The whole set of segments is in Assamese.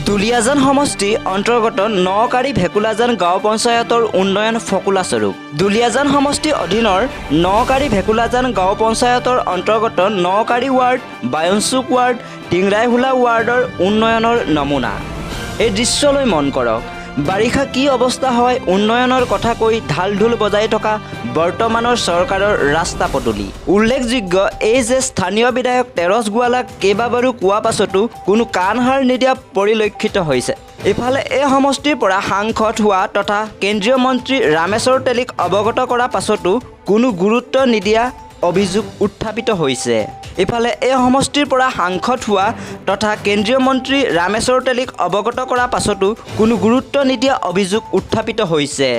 দুলিয়াজান সমষ্টি অন্তৰ্গত নকাৰী ভেকুলাজান গাঁও পঞ্চায়তৰ উন্নয়ন ফকুলাস্বৰূপ। দুলিয়াজান সমষ্টি অধীনৰ নকাৰী ভেকুলাজান গাঁও পঞ্চায়তৰ অন্তৰ্গত নকাৰী ৱাৰ্ড, বায়নচুক ৱাৰ্ড, টিংৰাইহোলা ৱাৰ্ডৰ উন্নয়নৰ নমুনা। এই দৃশ্যলৈ মন কৰক। বাৰিষা কি অৱস্থা হয় উন্নয়নৰ কথা কৈ ঢাল ঢোল বজাই থকা বৰ্তমানৰ চৰকাৰৰ ৰাস্তা পদূলি। উল্লেখযোগ্য এই যে স্থানীয় বিধায়ক তেৰছ গোৱালাক কেইবাবাৰো কোৱা পাছতো কোনো কাণসাৰ নিদিয়া পৰিলক্ষিত হৈছে। ইফালে এই সমষ্টিৰ পৰা সাংসদ হোৱা তথা কেন্দ্ৰীয় মন্ত্ৰী ৰামেশ্বৰ তেলীক অৱগত কৰা পাছতো কোনো গুৰুত্ব নিদিয়া অভিযোগ উত্থাপিত হৈছে। ইফালে এই সমষ্টিৰ পৰা সাংসদ হোৱা তথা কেন্দ্ৰীয় মন্ত্ৰী ৰামেশ্বৰ তেলীক অৱগত কৰা পাছতো কোনো গুৰুত্ব নিদিয়া অভিযোগ উত্থাপিত হৈছে।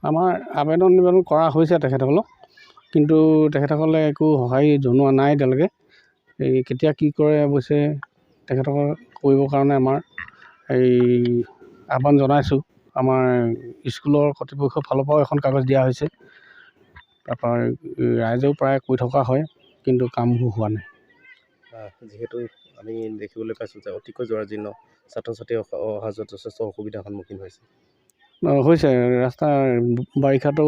আমাৰ আবেদন নিবেদন কৰা হৈছে তেখেতসকলক, কিন্তু তেখেতসকলে একো সঁহাৰি জনোৱা নাই এতিয়ালৈকে। এই কেতিয়া কি কৰে অৱশ্যে তেখেতসকল কৰিবৰ কাৰণে আমাৰ আহ্বান জনাইছোঁ। আমাৰ স্কুলৰ কৰ্তৃপক্ষৰ ফালৰ পৰাও এখন কাগজ দিয়া হৈছে। তাৰপৰা ৰাইজেও প্ৰায় কৈ থকা হয়, কিন্তু কামবোৰ হোৱা নাই। যিহেতু আমি দেখিবলৈ পাইছোঁ যে অতিকৈ জৰাজীৰ্ণ, ছাত্ৰ ছাত্ৰী অহা যোৱাত যথেষ্ট অসুবিধাৰ সন্মুখীন হৈছে। ৰাস্তা বাৰিষাটো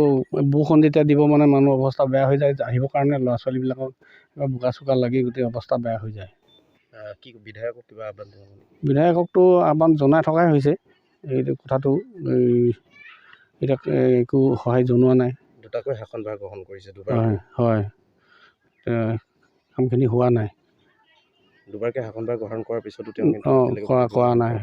বৰষুণ যেতিয়া দিব মানে মানুহৰ অৱস্থা বেয়া হৈ যায়। আহিবৰ কাৰণে ল'ৰা ছোৱালীবিলাকৰ বোকা চোকা লাগি গোটেই অৱস্থা বেয়া হৈ যায়। কি বিধায়কক কিবা আহ্বান জনাব? বিধায়ককতো আহ্বান জনাই থকাই হৈছে। এইটো কথাটো এতিয়া একো সহায় জনোৱা নাই। দুটাকৈ শাসনভাৰ গ্ৰহণ কৰিছে দুবাৰ। হয়, কামখিনি হোৱা নাই। দুবাৰকৈ শাসনভাৰ গ্ৰহণ কৰাৰ পিছতো তেওঁ কৰা নাই।